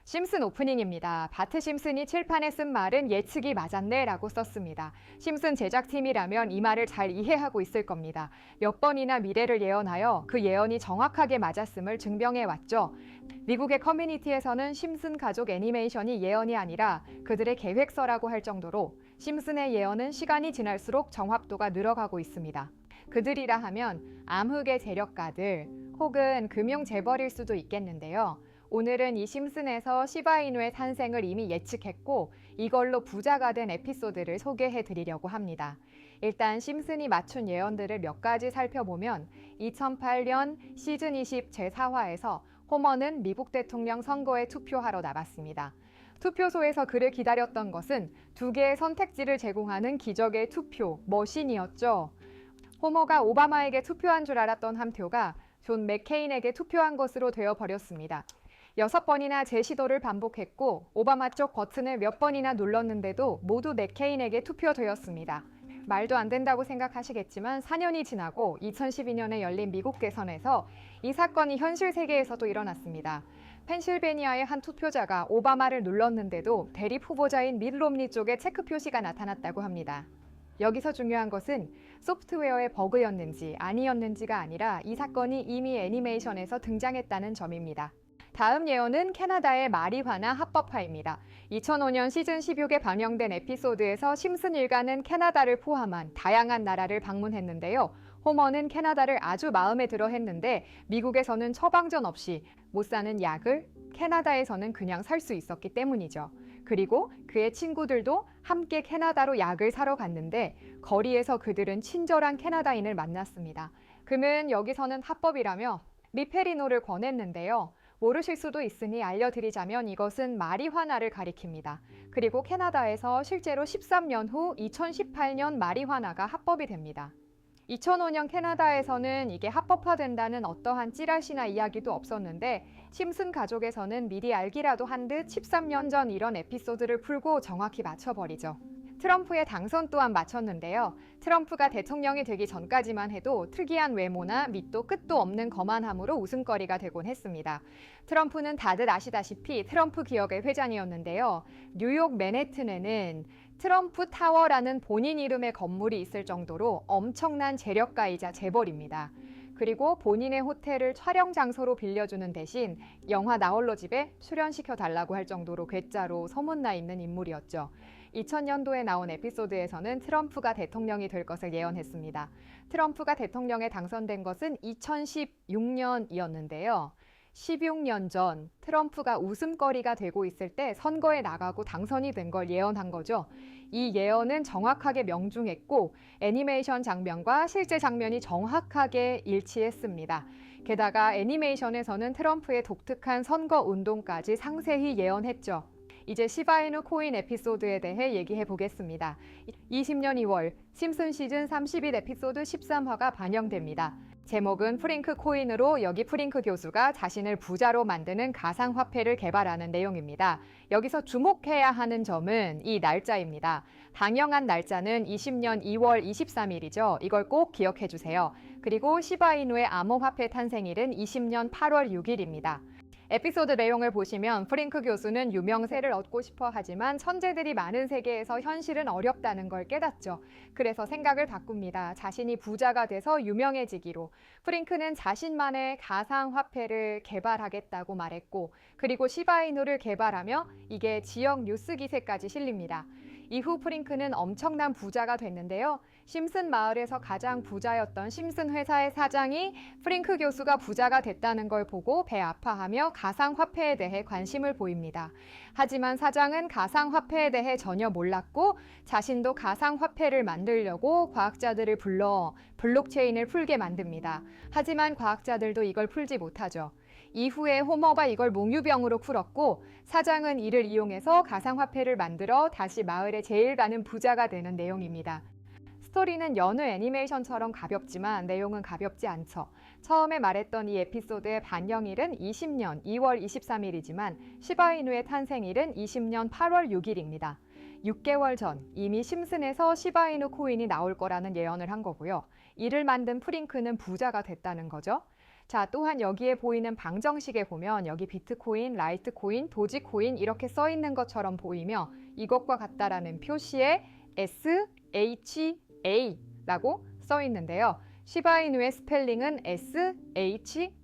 심슨 오프닝입니다. 바트 심슨이 칠판에 쓴 말은 예측이 맞았네 라고 썼습니다. 심슨 제작팀이라면 이 말을 잘 이해하고 있을 겁니다. 몇 번이나 미래를 예언하여 그 예언이 정확하게 맞았음을 증명해 왔죠. 미국의 커뮤니티에서는 심슨 가족 애니메이션이 예언이 아니라 그들의 계획서라고 할 정도로 심슨의 예언은 시간이 지날수록 정확도가 늘어가고 있습니다. 그들이라 하면 암흑의 재력가들 혹은 금융 재벌일 수도 있겠는데요. 오늘은 이 심슨에서 시바이누의 탄생을 이미 예측했고 이걸로 부자가 된 에피소드를 소개해 드리려고 합니다. 일단 심슨이 맞춘 예언들을 몇 가지 살펴보면 2008년 시즌 20 제4화에서 호머는 미국 대통령 선거에 투표하러 나갔습니다. 투표소에서 그를 기다렸던 것은 두 개의 선택지를 제공하는 기적의 투표 머신이었죠. 호머가 오바마에게 투표한 줄 알았던 한 표가 존 맥케인에게 투표한 것으로 되어버렸습니다. 6번이나 재시도를 반복했고 오바마 쪽 버튼을 몇 번이나 눌렀는데도 모두 맥케인에게 투표되었습니다. 말도 안 된다고 생각하시겠지만 4년이 지나고 2012년에 열린 미국 대선에서 이 사건이 현실 세계에서도 일어났습니다. 펜실베니아의 한 투표자가 오바마를 눌렀는데도 대립 후보자인 밋 롬니 쪽에 체크 표시가 나타났다고 합니다. 여기서 중요한 것은 소프트웨어의 버그였는지 아니었는지가 아니라 이 사건이 이미 애니메이션에서 등장했다는 점입니다. 다음 예언은 캐나다의 마리화나 합법화입니다. 2005년 시즌 16에 방영된 에피소드에서 심슨 일가는 캐나다를 포함한 다양한 나라를 방문했는데요. 호머는 캐나다를 아주 마음에 들어 했는데 미국에서는 처방전 없이 못 사는 약을 캐나다에서는 그냥 살 수 있었기 때문이죠. 그리고 그의 친구들도 함께 캐나다로 약을 사러 갔는데 거리에서 그들은 친절한 캐나다인을 만났습니다. 그는 여기서는 합법이라며 미페리노를 권했는데요. 모르실 수도 있으니 알려드리자면 이것은 마리화나를 가리킵니다. 그리고 캐나다에서 실제로 13년 후 2018년 마리화나가 합법이 됩니다. 2005년 캐나다에서는 이게 합법화된다는 어떠한 찌라시나 이야기도 없었는데 심슨 가족에서는 미리 알기라도 한 듯 13년 전 이런 에피소드를 풀고 정확히 맞춰버리죠. 트럼프의 당선 또한 맞췄는데요. 트럼프가 대통령이 되기 전까지만 해도 특이한 외모나 밑도 끝도 없는 거만함으로 웃음거리가 되곤 했습니다. 트럼프는 다들 아시다시피 트럼프 기업의 회장이었는데요. 뉴욕 맨해튼에는 트럼프 타워라는 본인 이름의 건물이 있을 정도로 엄청난 재력가이자 재벌입니다. 그리고 본인의 호텔을 촬영 장소로 빌려주는 대신 영화 나홀로 집에 출연시켜달라고 할 정도로 괴짜로 소문나 있는 인물이었죠. 2000년도에 나온 에피소드에서는 트럼프가 대통령이 될 것을 예언했습니다. 트럼프가 대통령에 당선된 것은 2016년이었는데요. 16년 전 트럼프가 웃음거리가 되고 있을 때 선거에 나가고 당선이 된 걸 예언한 거죠. 이 예언은 정확하게 명중했고 애니메이션 장면과 실제 장면이 정확하게 일치했습니다. 게다가 애니메이션에서는 트럼프의 독특한 선거 운동까지 상세히 예언했죠. 이제 시바이누 코인 에피소드에 대해 얘기해 보겠습니다. 20년 2월 심슨 시즌 31 에피소드 13화가 반영됩니다. 제목은 프링크 코인으로 여기 프링크 교수가 자신을 부자로 만드는 가상화폐를 개발하는 내용입니다. 여기서 주목해야 하는 점은 이 날짜입니다. 방영한 날짜는 20년 2월 23일이죠. 이걸 꼭 기억해 주세요. 그리고 시바이누의 암호화폐 탄생일은 20년 8월 6일입니다. 에피소드 내용을 보시면 프링크 교수는 유명세를 얻고 싶어 하지만 천재들이 많은 세계에서 현실은 어렵다는 걸 깨닫죠. 그래서 생각을 바꿉니다. 자신이 부자가 돼서 유명해지기로. 프링크는 자신만의 가상화폐를 개발하겠다고 말했고 그리고 시바이누를 개발하며 이게 지역 뉴스 기세까지 실립니다. 이후 프링크는 엄청난 부자가 됐는데요. 심슨 마을에서 가장 부자였던 심슨 회사의 사장이 프링크 교수가 부자가 됐다는 걸 보고 배 아파하며 가상화폐에 대해 관심을 보입니다. 하지만 사장은 가상화폐에 대해 전혀 몰랐고 자신도 가상화폐를 만들려고 과학자들을 불러 블록체인을 풀게 만듭니다. 하지만 과학자들도 이걸 풀지 못하죠. 이후에 호머가 이걸 몽유병으로 풀었고 사장은 이를 이용해서 가상화폐를 만들어 다시 마을의 제일 가는 부자가 되는 내용입니다. 스토리는 여느 애니메이션처럼 가볍지만 내용은 가볍지 않죠. 처음에 말했던 이 에피소드의 반영일은 20년 2월 23일이지만 시바이누의 탄생일은 20년 8월 6일입니다. 6개월 전 이미 심슨에서 시바이누 코인이 나올 거라는 예언을 한 거고요. 이를 만든 프링크는 부자가 됐다는 거죠. 자, 또한 여기에 보이는 방정식에 보면 여기 비트코인, 라이트코인, 도지코인 이렇게 써 있는 것처럼 보이며 이것과 같다라는 표시에 SHA라고 써 있는데요. 시바이누의 스펠링은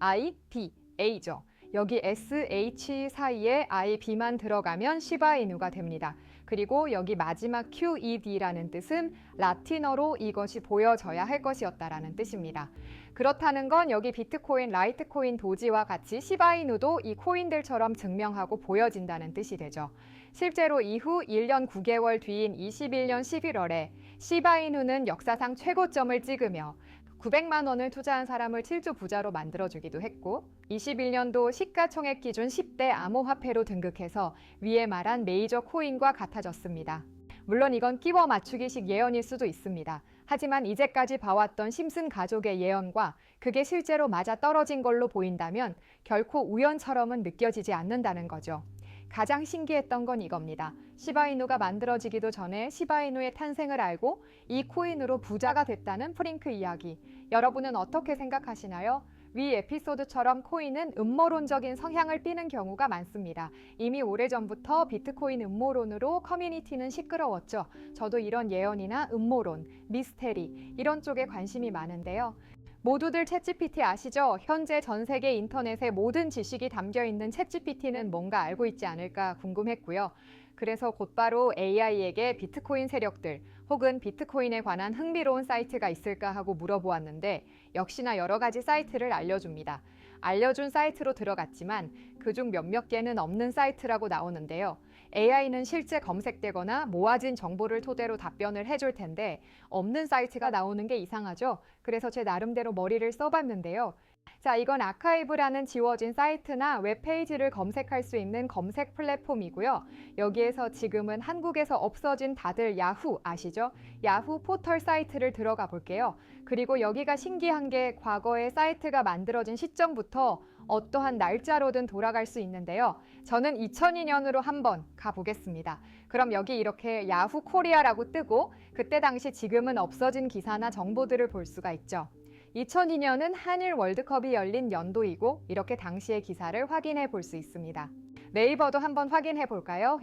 SHIBA죠. 여기 SH 사이에 IB만 들어가면 시바이누가 됩니다. 그리고 여기 마지막 QED라는 뜻은 라틴어로 이것이 보여져야 할 것이었다라는 뜻입니다. 그렇다는 건 여기 비트코인, 라이트코인, 도지와 같이 시바이누도 이 코인들처럼 증명하고 보여진다는 뜻이 되죠. 실제로 이후 1년 9개월 뒤인 21년 11월에 시바이누는 역사상 최고점을 찍으며 900만 원을 투자한 사람을 7조 부자로 만들어주기도 했고 21년도 시가총액 기준 10대 암호화폐로 등극해서 위에 말한 메이저 코인과 같아졌습니다. 물론 이건 끼워 맞추기식 예언일 수도 있습니다. 하지만 이제까지 봐왔던 심슨 가족의 예언과 그게 실제로 맞아 떨어진 걸로 보인다면 결코 우연처럼은 느껴지지 않는다는 거죠. 가장 신기했던 건 이겁니다. 시바이누가 만들어지기도 전에 시바이누의 탄생을 알고 이 코인으로 부자가 됐다는 프링크 이야기. 여러분은 어떻게 생각하시나요? 위 에피소드처럼 코인은 음모론적인 성향을 띠는 경우가 많습니다. 이미 오래전부터 비트코인 음모론으로 커뮤니티는 시끄러웠죠. 저도 이런 예언이나 음모론, 미스테리 이런 쪽에 관심이 많은데요. 모두들 챗GPT 아시죠? 현재 전 세계 인터넷에 모든 지식이 담겨있는 챗GPT는 뭔가 알고 있지 않을까 궁금했고요. 그래서 곧바로 AI에게 비트코인 세력들 혹은 비트코인에 관한 흥미로운 사이트가 있을까 하고 물어보았는데 역시나 여러 가지 사이트를 알려줍니다. 알려준 사이트로 들어갔지만 그중 몇몇 개는 없는 사이트라고 나오는데요. AI는 실제 검색되거나 모아진 정보를 토대로 답변을 해줄 텐데 없는 사이트가 나오는 게 이상하죠. 그래서 제 나름대로 머리를 써봤는데요. 자, 이건 아카이브라는 지워진 사이트나 웹페이지를 검색할 수 있는 검색 플랫폼이고요. 여기에서 지금은 한국에서 없어진 다들 야후 아시죠? 야후 포털 사이트를 들어가 볼게요. 그리고 여기가 신기한 게 과거에 사이트가 만들어진 시점부터 어떠한 날짜로든 돌아갈 수 있는데요. 저는 2002년으로 한번 가보겠습니다. 그럼 여기 이렇게 야후 코리아라고 뜨고 그때 당시 지금은 없어진 기사나 정보들을 볼 수가 있죠. 2002년은 한일 월드컵이 열린 연도이고 이렇게 당시의 기사를 확인해 볼 수 있습니다. 네이버도 한번 확인해 볼까요?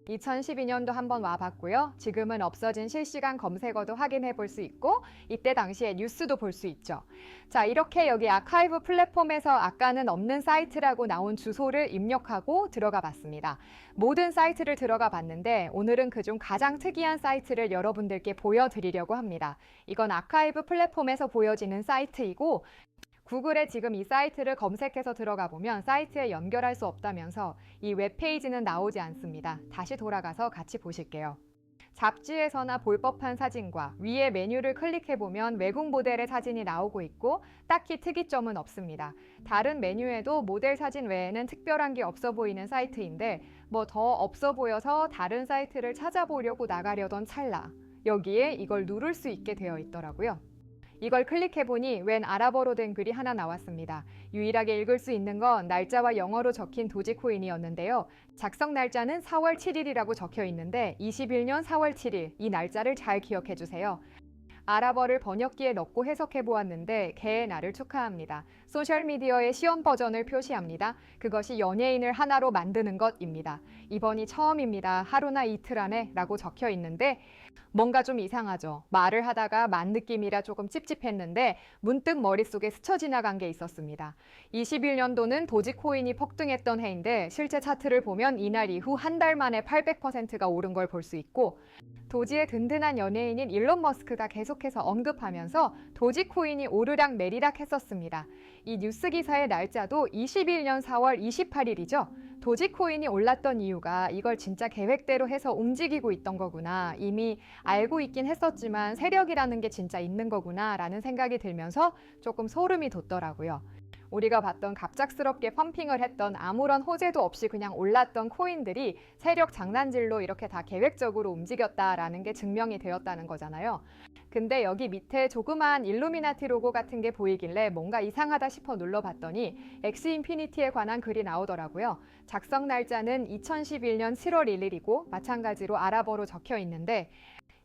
2012년도 한번 와봤고요. 지금은 없어진 실시간 검색어도 확인해 볼 수 있고 이때 당시의 뉴스도 볼 수 있죠. 자, 이렇게 여기 아카이브 플랫폼에서 아까는 없는 사이트라고 나온 주소를 입력하고 들어가 봤습니다. 모든 사이트를 들어가 봤는데 오늘은 그중 가장 특이한 사이트를 여러분들께 보여드리려고 합니다. 이건 아카이브 플랫폼에서 보여지는 사이트이고 구글에 지금 이 사이트를 검색해서 들어가 보면 사이트에 연결할 수 없다면서 이 웹페이지는 나오지 않습니다. 다시 돌아가서 같이 보실게요. 잡지에서나 볼 법한 사진과 위에 메뉴를 클릭해보면 외국 모델의 사진이 나오고 있고 딱히 특이점은 없습니다. 다른 메뉴에도 모델 사진 외에는 특별한 게 없어 보이는 사이트인데 뭐 더 없어 보여서 다른 사이트를 찾아보려고 나가려던 찰나 여기에 이걸 누를 수 있게 되어 있더라고요. 이걸 클릭해보니 웬 아랍어로 된 글이 하나 나왔습니다. 유일하게 읽을 수 있는 건 날짜와 영어로 적힌 도지코인이었는데요. 작성 날짜는 4월 7일이라고 적혀 있는데 21년 4월 7일 이 날짜를 잘 기억해 주세요. 아랍어를 번역기에 넣고 해석해 보았는데 개의 날을 축하합니다. 소셜미디어의 시험 버전을 표시합니다. 그것이 연예인을 하나로 만드는 것입니다. 이번이 처음입니다. 하루나 이틀 안에 라고 적혀 있는데 뭔가 좀 이상하죠. 말을 하다가 만 느낌이라 조금 찝찝했는데 문득 머릿속에 스쳐 지나간 게 있었습니다. 21년도는 도지코인이 폭등했던 해인데 실제 차트를 보면 이날 이후 한 달 만에 800%가 오른 걸 볼 수 있고 도지의 든든한 연예인인 일론 머스크가 계속해서 언급하면서 도지코인이 오르락 내리락 했었습니다. 이 뉴스 기사의 날짜도 21년 4월 28일이죠. 도지코인이 올랐던 이유가 이걸 진짜 계획대로 해서 움직이고 있던 거구나. 이미 알고 있긴 했었지만 세력이라는 게 진짜 있는 거구나 라는 생각이 들면서 조금 소름이 돋더라고요. 우리가 봤던 갑작스럽게 펌핑을 했던 아무런 호재도 없이 그냥 올랐던 코인들이 세력 장난질로 이렇게 다 계획적으로 움직였다라는 게 증명이 되었다는 거잖아요. 근데 여기 밑에 조그만 일루미나티 로고 같은 게 보이길래 뭔가 이상하다 싶어 눌러봤더니 엑스인피니티에 관한 글이 나오더라고요. 작성 날짜는 2011년 7월 1일이고 마찬가지로 아랍어로 적혀 있는데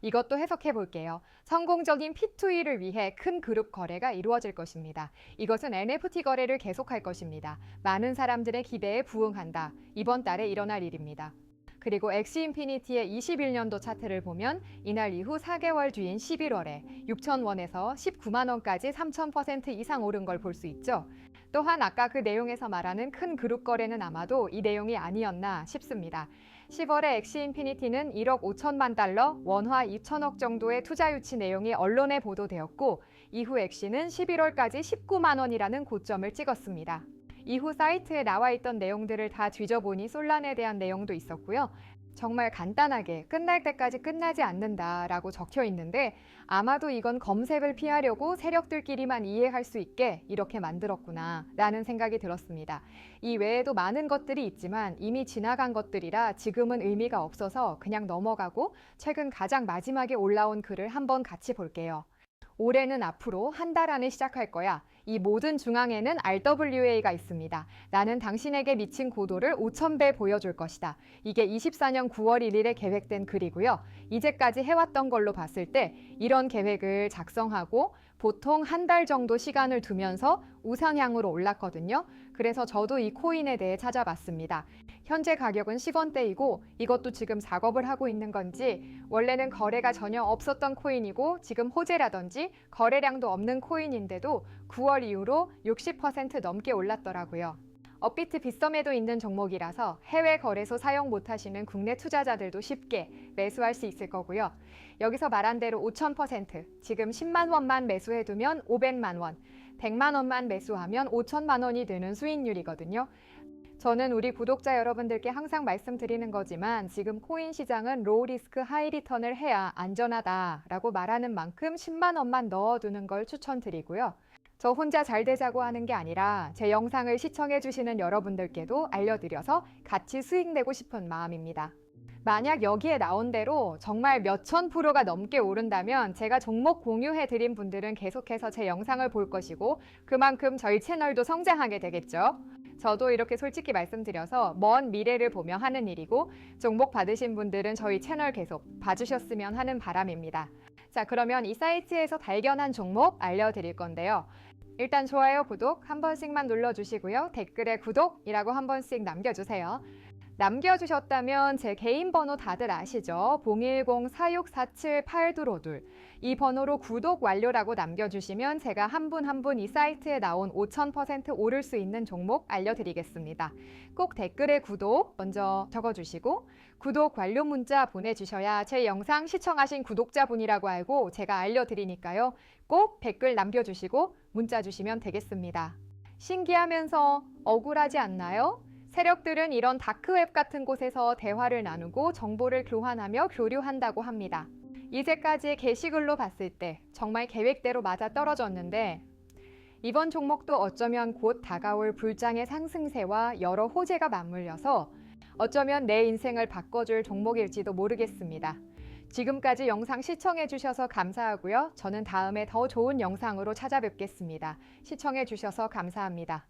이것도 해석해 볼게요. 성공적인 P2E를 위해 큰 그룹 거래가 이루어질 것입니다. 이것은 NFT 거래를 계속할 것입니다. 많은 사람들의 기대에 부응한다. 이번 달에 일어날 일입니다. 그리고 엑시 인피니티의 21년도 차트를 보면 이날 이후 4개월 뒤인 11월에 6,000원에서 19만 원까지 3,000% 이상 오른 걸 볼 수 있죠. 또한 아까 그 내용에서 말하는 큰 그룹 거래는 아마도 이 내용이 아니었나 싶습니다. 10월에 엑시 인피니티는 1억 5천만 달러, 원화 2천억 정도의 투자 유치 내용이 언론에 보도되었고 이후 엑시는 11월까지 19만 원이라는 고점을 찍었습니다. 이후 사이트에 나와 있던 내용들을 다 뒤져보니 솔란에 대한 내용도 있었고요. 정말 간단하게 끝날 때까지 끝나지 않는다라고 적혀 있는데 아마도 이건 검색을 피하려고 세력들끼리만 이해할 수 있게 이렇게 만들었구나 라는 생각이 들었습니다. 이 외에도 많은 것들이 있지만 이미 지나간 것들이라 지금은 의미가 없어서 그냥 넘어가고 최근 가장 마지막에 올라온 글을 한번 같이 볼게요. 올해는 앞으로 한 달 안에 시작할 거야. 이 모든 중앙에는 RWA가 있습니다. 나는 당신에게 미친 고도를 5,000배 보여줄 것이다. 이게 24년 9월 1일에 계획된 글이고요. 이제까지 해왔던 걸로 봤을 때 이런 계획을 작성하고 보통 한 달 정도 시간을 두면서 우상향으로 올랐거든요. 그래서 저도 이 코인에 대해 찾아봤습니다. 현재 가격은 10원대이고 이것도 지금 작업을 하고 있는 건지 원래는 거래가 전혀 없었던 코인이고 지금 호재라든지 거래량도 없는 코인인데도 9월 이후로 60% 넘게 올랐더라고요. 업비트 빗썸에도 있는 종목이라서 해외 거래소 사용 못하시는 국내 투자자들도 쉽게 매수할 수 있을 거고요. 여기서 말한 대로 5,000%, 지금 10만 원만 매수해두면 500만 원, 100만 원만 매수하면 5천만 원이 되는 수익률이거든요. 저는 우리 구독자 여러분들께 항상 말씀드리는 거지만 지금 코인 시장은 로우 리스크 하이 리턴을 해야 안전하다라고 말하는 만큼 10만 원만 넣어두는 걸 추천드리고요. 저 혼자 잘 되자고 하는 게 아니라 제 영상을 시청해 주시는 여러분들께도 알려드려서 같이 수익 내고 싶은 마음입니다. 만약 여기에 나온 대로 정말 몇천 프로가 넘게 오른다면 제가 종목 공유해 드린 분들은 계속해서 제 영상을 볼 것이고 그만큼 저희 채널도 성장하게 되겠죠. 저도 이렇게 솔직히 말씀드려서 먼 미래를 보며 하는 일이고 종목 받으신 분들은 저희 채널 계속 봐주셨으면 하는 바람입니다. 자, 그러면 이 사이트에서 발견한 종목 알려드릴 건데요. 일단 좋아요, 구독 한 번씩만 눌러주시고요. 댓글에 구독이라고 한 번씩 남겨주세요. 남겨주셨다면 제 개인 번호 다들 아시죠? 010-4647-8252. 이 번호로 구독 완료라고 남겨주시면 제가 한 분 한 분 이 사이트에 나온 5,000% 오를 수 있는 종목 알려드리겠습니다. 꼭 댓글에 구독 먼저 적어주시고 구독 완료 문자 보내주셔야 제 영상 시청하신 구독자분이라고 알고 제가 알려드리니까요. 꼭 댓글 남겨주시고 문자 주시면 되겠습니다. 신기하면서 억울하지 않나요? 세력들은 이런 다크웹 같은 곳에서 대화를 나누고 정보를 교환하며 교류한다고 합니다. 이제까지 게시글로 봤을 때 정말 계획대로 맞아떨어졌는데 이번 종목도 어쩌면 곧 다가올 불장의 상승세와 여러 호재가 맞물려서 어쩌면 내 인생을 바꿔줄 종목일지도 모르겠습니다. 지금까지 영상 시청해주셔서 감사하고요. 저는 다음에 더 좋은 영상으로 찾아뵙겠습니다. 시청해주셔서 감사합니다.